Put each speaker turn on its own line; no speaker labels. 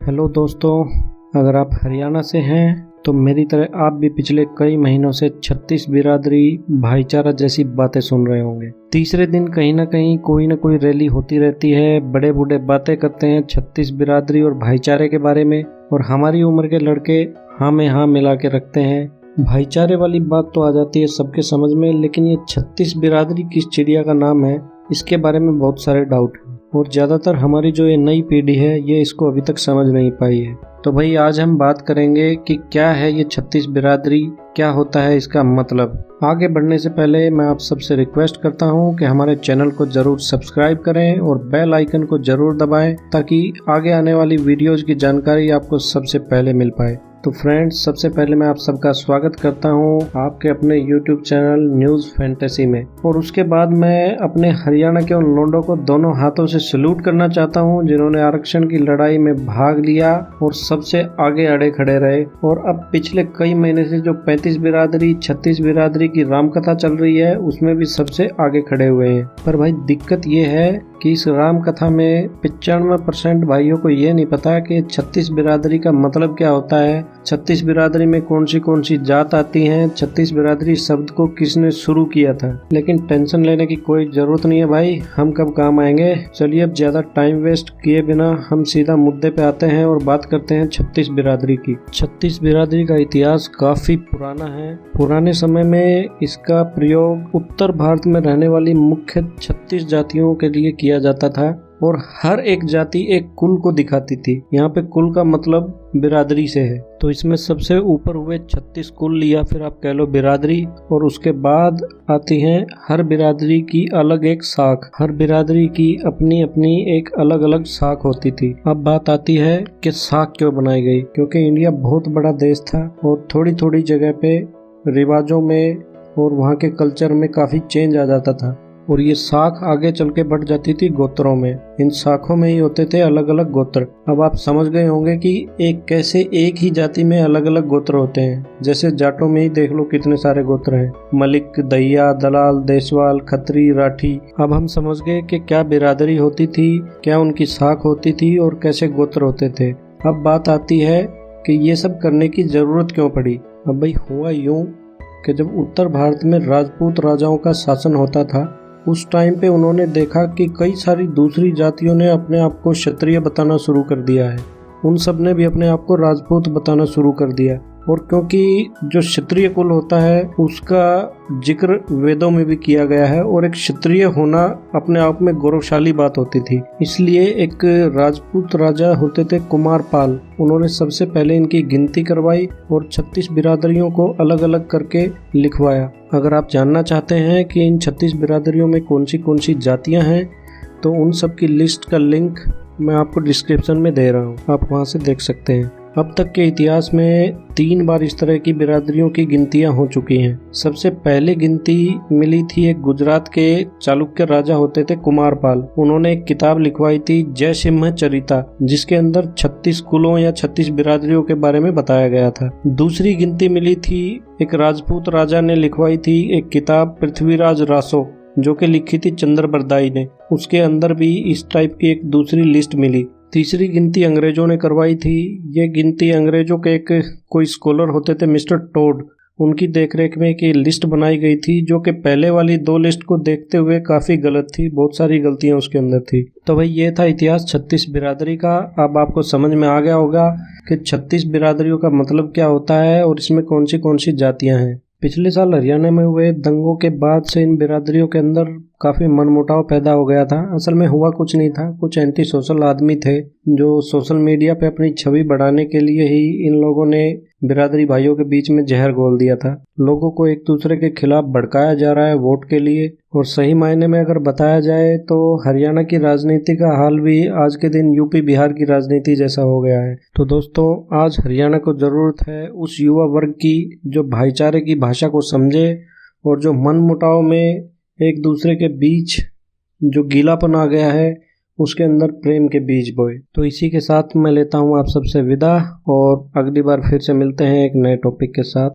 Hello दोस्तों, अगर आप हरियाणा से हैं तो मेरी तरह आप भी पिछले कई महीनों से 36 बिरादरी भाईचारा जैसी बातें सुन रहे होंगे। तीसरे दिन कहीं ना कहीं कोई ना कोई रैली होती रहती है, बड़े बूढ़े बातें करते हैं 36 बिरादरी और भाईचारे के बारे में, और हमारी उम्र के लड़के हाँ में हाँ मिला के रखते हैं। भाईचारे वाली बात तो आ जाती है सबके समझ में, लेकिन ये 36 बिरादरी किस चिड़िया का नाम है, इसके बारे में बहुत सारे डाउट हैं और ज़्यादातर हमारी जो ये नई पीढ़ी है ये इसको अभी तक समझ नहीं पाई है। तो भाई आज हम बात करेंगे कि क्या है ये 36 बिरादरी, क्या होता है इसका मतलब। आगे बढ़ने से पहले मैं आप सबसे रिक्वेस्ट करता हूँ कि हमारे चैनल को ज़रूर सब्सक्राइब करें और बेल आइकन को ज़रूर दबाएं ताकि आगे आने वाली वीडियोज़ की जानकारी आपको सबसे पहले मिल पाए। तो फ्रेंड्स, सबसे पहले मैं आप सबका स्वागत करता हूं आपके अपने YouTube चैनल न्यूज़ फैंटेसी में, और उसके बाद मैं अपने हरियाणा के उन लोंडों को दोनों हाथों से सैल्यूट करना चाहता हूं जिन्होंने आरक्षण की लड़ाई में भाग लिया और सबसे आगे अड़े खड़े रहे। और अब पिछले कई महीने से जो 35 बिरादरी 36 बिरादरी की रामकथा चल रही है उसमें भी सबसे आगे खड़े हुए हैं। पर भाई दिक्कत ये है कि इस राम कथा में 95% भाइयों को ये नहीं पता कि 36 बिरादरी का मतलब क्या होता है, 36 बिरादरी में कौन सी जात आती हैं, 36 बिरादरी शब्द को किसने शुरू किया था। लेकिन टेंशन लेने की कोई जरूरत नहीं है भाई, हम कब काम आएंगे। चलिए अब ज्यादा टाइम वेस्ट किए बिना हम सीधा मुद्दे पे आते हैं और बात करते हैं 36 बिरादरी की। 36 बिरादरी का इतिहास काफी पुराना है। पुराने समय में इसका प्रयोग उत्तर भारत में रहने वाली मुख्य 36 जातियों के लिए किया जाता था और हर एक जाति एक कुल को दिखाती थी। यहाँ पे कुल का मतलब बिरादरी से है, तो इसमें सबसे ऊपर हुए 36 कुल या फिर आप कह लो बिरादरी, और उसके बाद आती हैं हर बिरादरी की अलग एक शाख। हर बिरादरी की अपनी अपनी एक अलग अलग शाख होती थी। अब बात आती है कि शाख क्यों बनाई गई, क्योंकि इंडिया बहुत बड़ा देश था और थोड़ी थोड़ी जगह पे रिवाजों में और वहाँ के कल्चर में काफी चेंज आ जाता था और ये शाख आगे चल के बढ़ जाती थी गोत्रों में। इन शाखों में ही होते थे अलग अलग गोत्र। अब आप समझ गए होंगे कि कैसे एक ही जाति में अलग अलग गोत्र होते हैं। जैसे जाटों में ही देख लो कितने सारे गोत्र हैं, मलिक, दहिया, दलाल, देशवाल, खत्री, राठी। अब हम समझ गए कि क्या बिरादरी होती थी, क्या उनकी शाख होती थी और कैसे गोत्र होते थे। अब बात आती है कि ये सब करने की जरूरत क्यों पड़ी। अब भाई हुआ यूं कि जब उत्तर भारत में राजपूत राजाओं का शासन होता था उस टाइम पे उन्होंने देखा कि कई सारी दूसरी जातियों ने अपने आप को क्षत्रिय बताना शुरू कर दिया है। उन सब ने भी अपने आप को राजपूत बताना शुरू कर दिया, और क्योंकि जो क्षत्रिय कुल होता है उसका जिक्र वेदों में भी किया गया है और एक क्षत्रिय होना अपने आप में गौरवशाली बात होती थी, इसलिए एक राजपूत राजा होते थे कुमारपाल। उन्होंने सबसे पहले इनकी गिनती करवाई और 36 बिरादरियों को अलग अलग करके लिखवाया। अगर आप जानना चाहते हैं कि इन 36 बिरादरियों में कौन सी जातियां हैं तो उन सब की लिस्ट का लिंक मैं आपको डिस्क्रिप्शन में दे रहा हूँ, आप वहाँ से देख सकते हैं। अब तक के इतिहास में 3 बार इस तरह की बिरादरियों की गिनतियां हो चुकी हैं। सबसे पहले गिनती मिली थी एक गुजरात के चालुक्य राजा होते थे कुमारपाल। उन्होंने एक किताब लिखवाई थी जय सिंह चरिता, जिसके अंदर 36 कुलों या 36 बिरादरियों के बारे में बताया गया था। दूसरी गिनती मिली थी एक राजपूत राजा ने लिखवाई थी एक किताब पृथ्वीराज रासो, जो कि लिखी थी चंद्रबरदाई ने। उसके अंदर भी इस टाइप की एक दूसरी लिस्ट मिली। तीसरी गिनती अंग्रेजों ने करवाई थी। ये गिनती अंग्रेजों के एक कोई स्कॉलर होते थे मिस्टर टोड, उनकी देखरेख में एक लिस्ट बनाई गई थी, जो कि पहले वाली 2 लिस्ट को देखते हुए काफ़ी गलत थी, बहुत सारी गलतियां उसके अंदर थी। तो भाई ये था इतिहास 36 बिरादरी का। अब आपको समझ में आ गया होगा कि 36 बिरादरियों का मतलब क्या होता है और इसमें कौन सी जातियां हैं। पिछले साल हरियाणा में हुए दंगों के बाद से इन बिरादरियों के अंदर काफ़ी मनमुटाव पैदा हो गया था। असल में हुआ कुछ नहीं था, कुछ एंटी सोशल आदमी थे जो सोशल मीडिया पे अपनी छवि बढ़ाने के लिए ही इन लोगों ने बिरादरी भाइयों के बीच में जहर घोल दिया था। लोगों को एक दूसरे के खिलाफ भड़काया जा रहा है वोट के लिए, और सही मायने में अगर बताया जाए तो हरियाणा की राजनीति का हाल भी आज के दिन यूपी बिहार की राजनीति जैसा हो गया है। तो दोस्तों, आज हरियाणा को ज़रूरत है उस युवा वर्ग की जो भाईचारे की भाषा को समझे और जो मनमुटाव में एक दूसरे के बीच जो गीलापन आ गया है उसके अंदर प्रेम के बीज बोए। तो इसी के साथ मैं लेता हूँ आप सबसे विदा, और अगली बार फिर से मिलते हैं एक नए टॉपिक के साथ।